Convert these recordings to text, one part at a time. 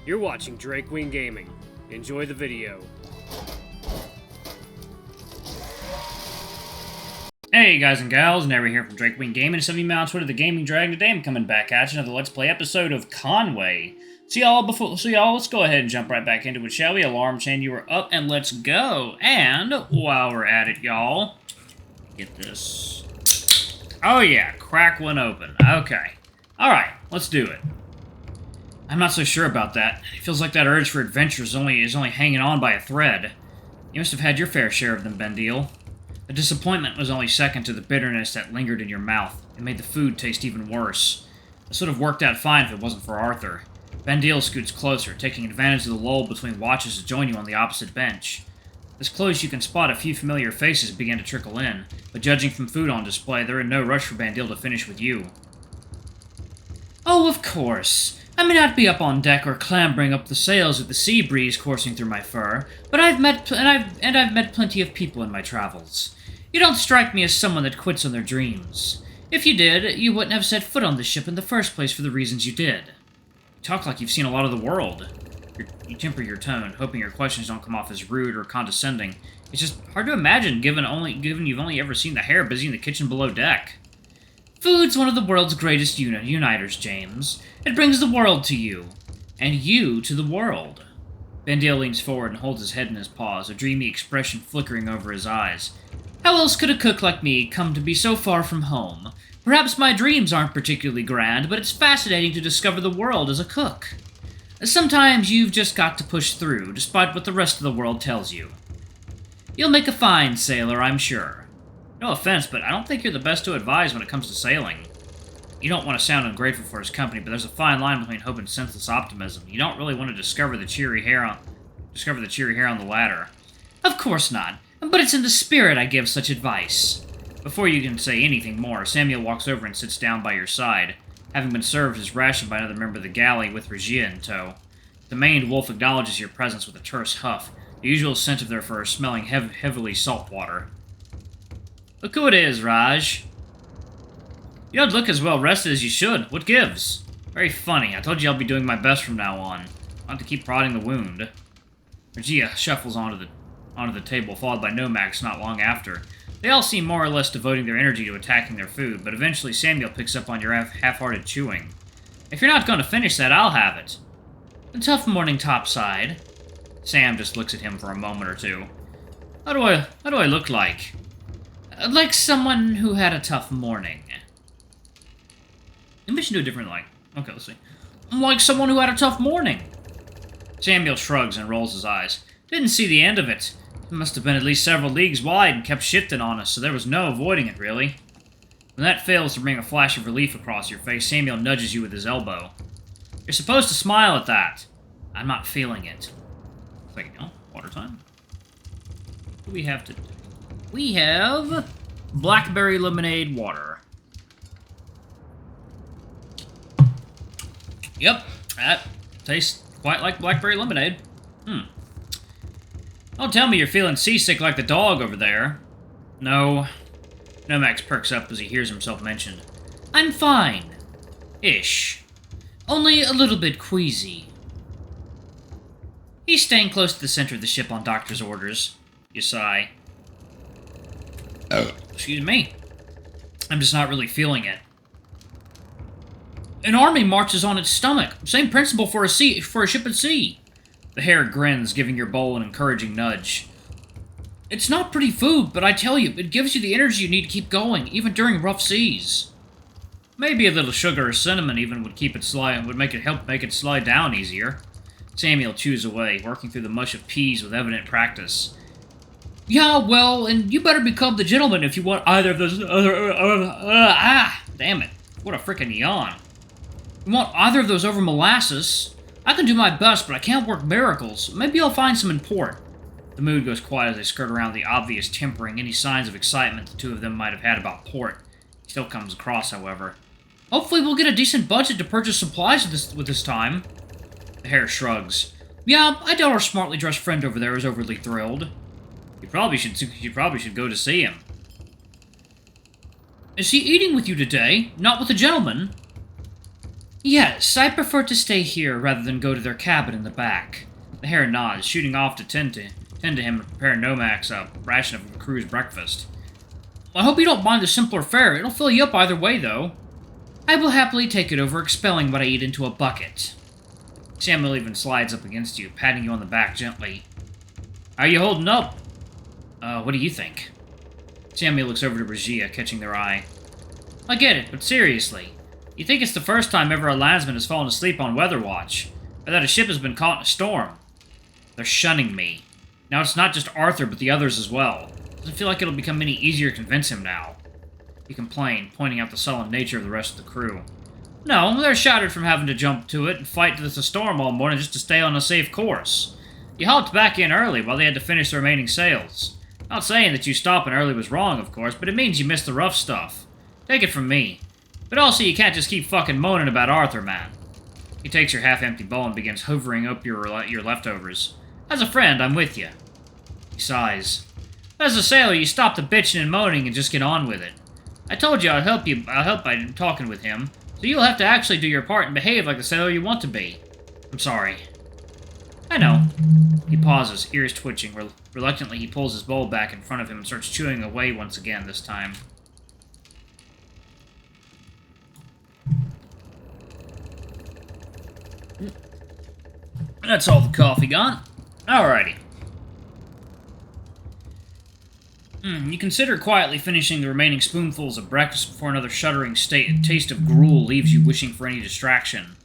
You're watching Drake Wing Gaming. Enjoy the video. Hey guys and gals, Never here from Drake Wing Gaming. It's me on Twitter, the Gaming Dragon. Today I'm coming back at you another Let's Play episode of Conway. So y'all, let's go ahead and jump right back into it, shall we? Alarm chain, you are up, and let's go. And while we're at it, y'all, get this. Oh yeah, crack one open. Okay. Alright, let's do it. I'm not so sure about that. It feels like that urge for adventure is only hanging on by a thread. You must have had your fair share of them, Bandile. The disappointment was only second to the bitterness that lingered in your mouth. It made the food taste even worse. This would have worked out fine if it wasn't for Arthur. Bandile scoots closer, taking advantage of the lull between watches to join you on the opposite bench. As close you can spot a few familiar faces begin to trickle in, but judging from food on display, they're in no rush for Bandile to finish with you. Oh, of course. I may not be up on deck or clambering up the sails with the sea breeze coursing through my fur, but I've met plenty of people in my travels. You don't strike me as someone that quits on their dreams. If you did, you wouldn't have set foot on the ship in the first place for the reasons you did. You talk like you've seen a lot of the world. You temper your tone, hoping your questions don't come off as rude or condescending. It's just hard to imagine, given you've only ever seen the hair busy in the kitchen below deck. Food's one of the world's greatest uniters, James. It brings the world to you, and you to the world. Bandile leans forward and holds his head in his paws, a dreamy expression flickering over his eyes. How else could a cook like me come to be so far from home? Perhaps my dreams aren't particularly grand, but it's fascinating to discover the world as a cook. Sometimes you've just got to push through, despite what the rest of the world tells you. You'll make a fine sailor, I'm sure. No offense, but I don't think you're the best to advise when it comes to sailing. You don't want to sound ungrateful for his company, but there's a fine line between hope and senseless optimism. You don't really want to discover the cheery hair on the ladder. Of course not, but it's in the spirit I give such advice. Before you can say anything more, Samuel walks over and sits down by your side, having been served his ration by another member of the galley with Regia in tow. The maned wolf acknowledges your presence with a terse huff, the usual scent of their fur smelling heavily salt water. Look who it is, Raj. You don't look as well rested as you should. What gives? Very funny. I told you I'll be doing my best from now on. I'll have to keep prodding the wound. Regia shuffles onto the table, followed by Nomax not long after. They all seem more or less devoting their energy to attacking their food, but eventually Samuel picks up on your half-hearted chewing. If you're not going to finish that, I'll have it. A tough morning topside. Sam just looks at him for a moment or two. How do I look like? Like someone who had a tough morning. Maybe we should do a different line. Okay, let's see. Like someone who had a tough morning. Samuel shrugs and rolls his eyes. Didn't see the end of it. It must have been at least several leagues wide and kept shifting on us, so there was no avoiding it, really. When that fails to bring a flash of relief across your face, Samuel nudges you with his elbow. You're supposed to smile at that. I'm not feeling it. Wait, no? Water time? What do we have to do? We have blackberry lemonade water. Yep, that tastes quite like blackberry lemonade. Don't tell me you're feeling seasick like the dog over there. No. Nomax perks up as he hears himself mentioned. I'm fine. Ish. Only a little bit queasy. He's staying close to the center of the ship on doctor's orders. You sigh. Excuse me. I'm just not really feeling it. An army marches on its stomach. Same principle for a ship at sea. The hare grins, giving your bowl an encouraging nudge. It's not pretty food, but I tell you, it gives you the energy you need to keep going, even during rough seas. Maybe a little sugar or cinnamon even would help make it slide down easier. Samuel chews away, working through the mush of peas with evident practice. Yeah, well, and you better become the gentleman if you want either of those damn it. What a frickin' yawn. You want either of those over molasses? I can do my best, but I can't work miracles. Maybe I'll find some in port. The mood goes quiet as they skirt around the obvious tempering any signs of excitement the two of them might have had about port. He still comes across, however. Hopefully we'll get a decent budget to purchase supplies with this time. The hare shrugs. Yeah, I doubt our smartly dressed friend over there is overly thrilled. You probably should go to see him. Is he eating with you today? Not with a gentleman? Yes, I prefer to stay here rather than go to their cabin in the back. The hare nods, shooting off to tend to him and prepare Nomak's ration of the crew's breakfast. I hope you don't mind the simpler fare. It'll fill you up either way, though. I will happily take it over expelling what I eat into a bucket. Samuel even slides up against you, patting you on the back gently. How are you holding up? What do you think? Samuel looks over to Regia, catching their eye. I get it, but seriously. You think it's the first time ever a landsman has fallen asleep on weather watch, or that a ship has been caught in a storm. They're shunning me. Now it's not just Arthur, but the others as well. Doesn't feel like it'll become any easier to convince him now. He complained, pointing out the sullen nature of the rest of the crew. No, they're shattered from having to jump to it and fight with the storm all morning just to stay on a safe course. You hopped back in early while they had to finish the remaining sails. Not saying that you stopping early was wrong, of course, but it means you missed the rough stuff. Take it from me. But also, you can't just keep fucking moaning about Arthur, man. He takes your half-empty bowl and begins hovering up your leftovers. As a friend, I'm with you. He sighs. As a sailor, you stop the bitching and moaning and just get on with it. I told you I'd help by talking with him, so you'll have to actually do your part and behave like the sailor you want to be. I'm sorry. I know. He pauses, ears twitching. Reluctantly, he pulls his bowl back in front of him and starts chewing away once again this time. That's all the coffee gone. Alrighty. You consider quietly finishing the remaining spoonfuls of breakfast before another shuddering taste of gruel leaves you wishing for any distraction.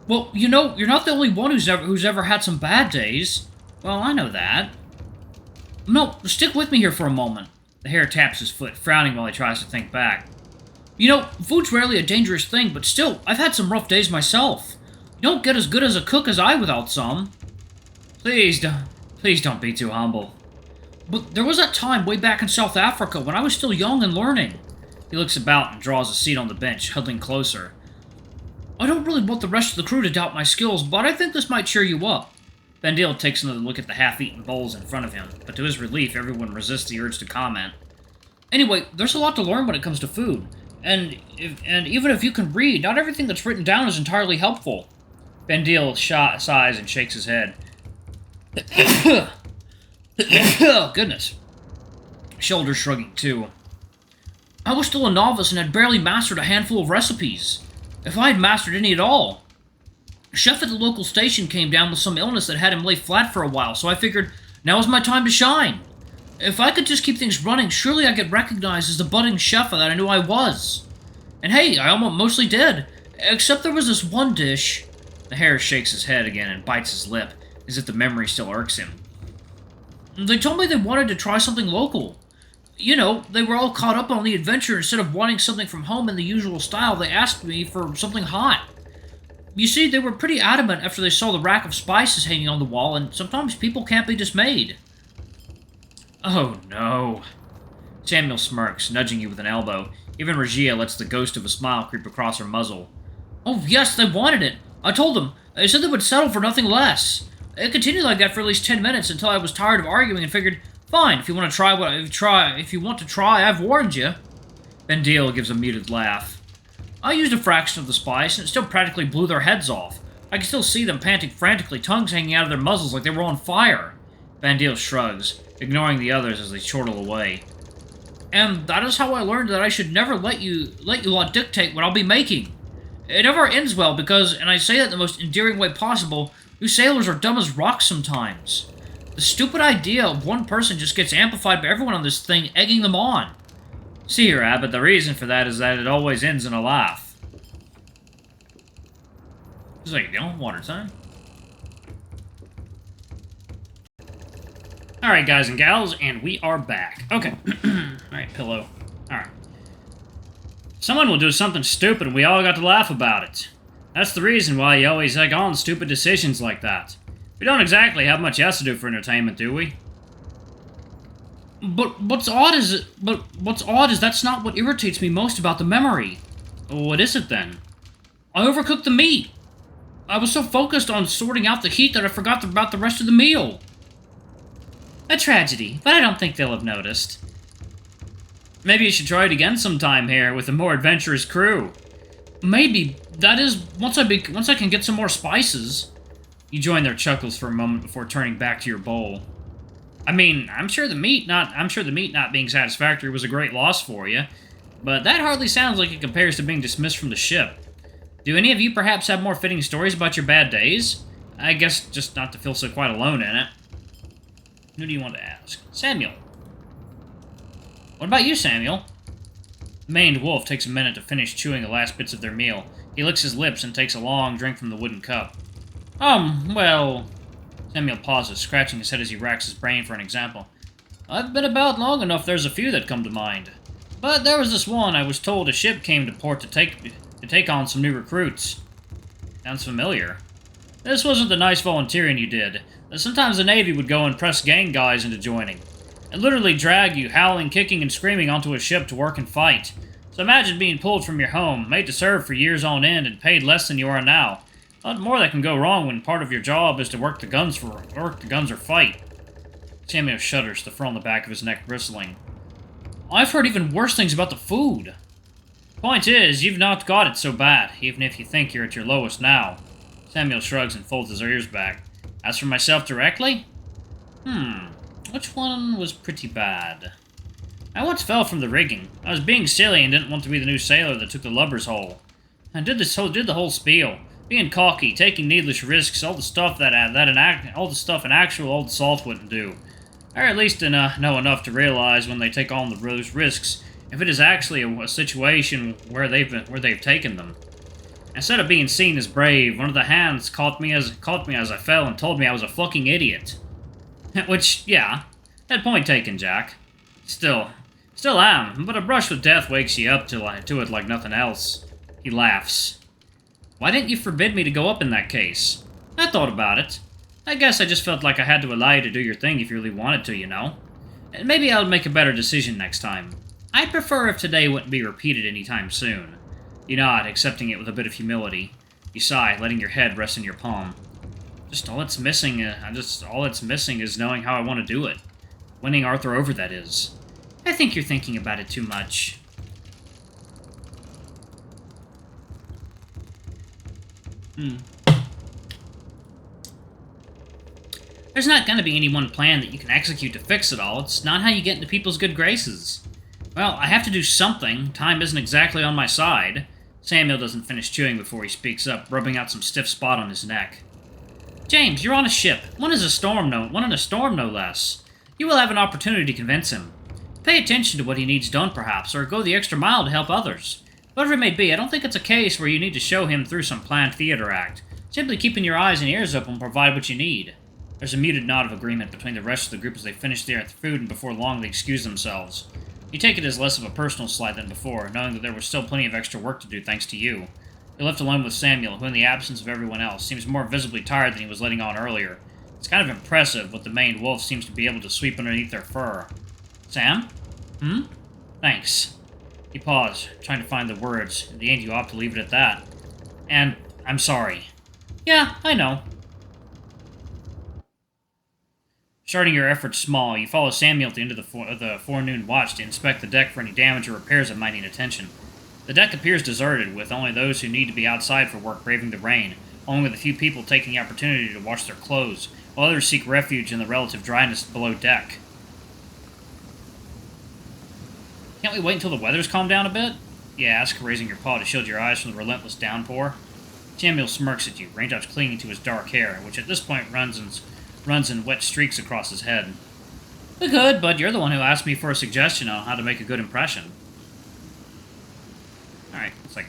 Well, you know, you're not the only one who's ever had some bad days. Well, I know that. No, stick with me here for a moment. The hare taps his foot, frowning while he tries to think back. You know, food's rarely a dangerous thing, but still, I've had some rough days myself. You don't get as good as a cook as I without some. Please don't be too humble. But there was that time way back in South Africa when I was still young and learning. He looks about and draws a seat on the bench, huddling closer. I don't really want the rest of the crew to doubt my skills, but I think this might cheer you up. Bandile takes another look at the half-eaten bowls in front of him, but to his relief, everyone resists the urge to comment. Anyway, there's a lot to learn when it comes to food, and even if you can read, not everything that's written down is entirely helpful. Bandile sighs and shakes his head. Oh, goodness. Shoulders shrugging, too. I was still a novice and had barely mastered a handful of recipes. If I had mastered any at all. A chef at the local station came down with some illness that had him lay flat for a while, so I figured, now is my time to shine. If I could just keep things running, surely I'd get recognized as the budding chef that I knew I was. And hey, I almost mostly did. Except there was this one dish. The hare shakes his head again and bites his lip, as if the memory still irks him. They told me they wanted to try something local. You know, they were all caught up on the adventure. Instead of wanting something from home in the usual style, they asked me for something hot. You see, they were pretty adamant after they saw the rack of spices hanging on the wall, and sometimes people can't be dismayed. Oh, no. Samuel smirks, nudging you with an elbow. Even Regia lets the ghost of a smile creep across her muzzle. Oh, yes, they wanted it. I told them. They said they would settle for nothing less. It continued like that for at least 10 minutes until I was tired of arguing and figured, fine, if you want to try, I've warned you. Bandile gives a muted laugh. I used a fraction of the spice, and it still practically blew their heads off. I can still see them panting frantically, tongues hanging out of their muzzles like they were on fire. Bandile shrugs, ignoring the others as they chortle away. And that is how I learned that I should never let you lot dictate what I'll be making. It never ends well because, and I say that in the most endearing way possible, you sailors are dumb as rocks sometimes. The stupid idea of one person just gets amplified by everyone on this thing, egging them on. See here, Abbott, the reason for that is that it always ends in a laugh. Just like, water time. Alright, guys and gals, and we are back. Okay. Alright, pillow. Alright. Someone will do something stupid and we all got to laugh about it. That's the reason why you always egg on stupid decisions like that. We don't exactly have much else to do for entertainment, do we? But what's odd is that's not what irritates me most about the memory. What is it then? I overcooked the meat. I was so focused on sorting out the heat that I forgot about the rest of the meal. A tragedy, but I don't think they'll have noticed. Maybe you should try it again sometime here with a more adventurous crew. Maybe. That is, once I can get some more spices. You join their chuckles for a moment before turning back to your bowl. I mean, I'm sure the meat not being satisfactory was a great loss for you, but that hardly sounds like it compares to being dismissed from the ship. Do any of you perhaps have more fitting stories about your bad days? I guess just not to feel so quite alone in it. Who do you want to ask? Samuel. What about you, Samuel? The maned wolf takes a minute to finish chewing the last bits of their meal. He licks his lips and takes a long drink from the wooden cup. Well... Samuel pauses, scratching his head as he racks his brain for an example. I've been about long enough there's a few that come to mind. But there was this one I was told a ship came to port to take on some new recruits. Sounds familiar. This wasn't the nice volunteering you did. Sometimes the Navy would go and press gang guys into joining. And literally drag you, howling, kicking, and screaming onto a ship to work and fight. So imagine being pulled from your home, made to serve for years on end, and paid less than you are now. Not more that can go wrong when part of your job is to work the guns or fight. Samuel shudders, the fur on the back of his neck bristling. I've heard even worse things about the food. Point is, you've not got it so bad, even if you think you're at your lowest now. Samuel shrugs and folds his ears back. As for myself directly? Which one was pretty bad? I once fell from the rigging. I was being silly and didn't want to be the new sailor that took the lubber's hole. I did the whole spiel. Being cocky, taking needless risks, all the stuff an actual old salt wouldn't do. Or at least know enough to realize when they take on those risks, if it is actually a situation where they've taken them. Instead of being seen as brave, one of the hands caught me as I fell and told me I was a fucking idiot. Which, yeah, that point taken, Jack. Still am, but a brush with death wakes you up to it like nothing else. He laughs. Why didn't you forbid me to go up in that case? I thought about it. I guess I just felt like I had to allow you to do your thing if you really wanted to, you know? And maybe I'll make a better decision next time. I'd prefer if today wouldn't be repeated anytime soon. You nod, accepting it with a bit of humility. You sigh, letting your head rest in your palm. All it's missing is knowing how I want to do it. Winning Arthur over, that is. I think you're thinking about it too much. There's not going to be any one plan that you can execute to fix it all. It's not how you get into people's good graces. Well, I have to do something. Time isn't exactly on my side. Samuel doesn't finish chewing before he speaks up, rubbing out some stiff spot on his neck. James, you're on a ship. One in a storm, no less. You will have an opportunity to convince him. Pay attention to what he needs done, perhaps, or go the extra mile to help others. Whatever it may be, I don't think it's a case where you need to show him through some planned theater act. Simply keeping your eyes and ears open will provide what you need. There's a muted nod of agreement between the rest of the group as they finish their food, and before long they excuse themselves. You take it as less of a personal slight than before, knowing that there was still plenty of extra work to do thanks to you. You're left alone with Samuel, who in the absence of everyone else, seems more visibly tired than he was letting on earlier. It's kind of impressive what the maned wolf seems to be able to sweep underneath their fur. Sam? Thanks. You pause, trying to find the words. In the end, you opt to leave it at that. And I'm sorry. Yeah, I know. Starting your efforts small, you follow Samuel at the end of the forenoon watch to inspect the deck for any damage or repairs that might need attention. The deck appears deserted, with only those who need to be outside for work braving the rain, along with a few people taking the opportunity to wash their clothes, while others seek refuge in the relative dryness below deck. Can't we wait until the weather's calmed down a bit? You ask, raising your paw to shield your eyes from the relentless downpour. Samuel smirks at you, raindrops clinging to his dark hair, which at this point runs in wet streaks across his head. We could, but you're the one who asked me for a suggestion on how to make a good impression. Alright, looks like,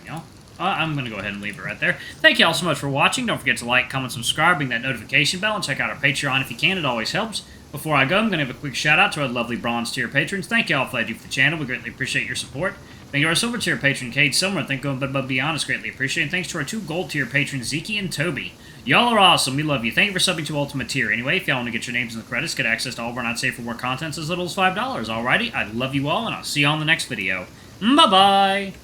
I'm going to go ahead and leave it right there. Thank you all so much for watching. Don't forget to like, comment, subscribe, ring that notification bell, and check out our Patreon if you can. It always helps. Before I go, I'm going to have a quick shout out to our lovely bronze tier patrons. Thank you all for what you do for the channel. We greatly appreciate your support. Thank you to our silver tier patron, Cade Silver. Thank you above beyond. It's greatly appreciated. Thanks to our two gold tier patrons, Zeke and Toby. Y'all are awesome. We love you. Thank you for subbing to Ultimate Tier. Anyway, if y'all want to get your names in the credits, get access to all of our not safe for work contents as little as $5. Alrighty, I love you all, and I'll see you all in the next video. Bye-bye!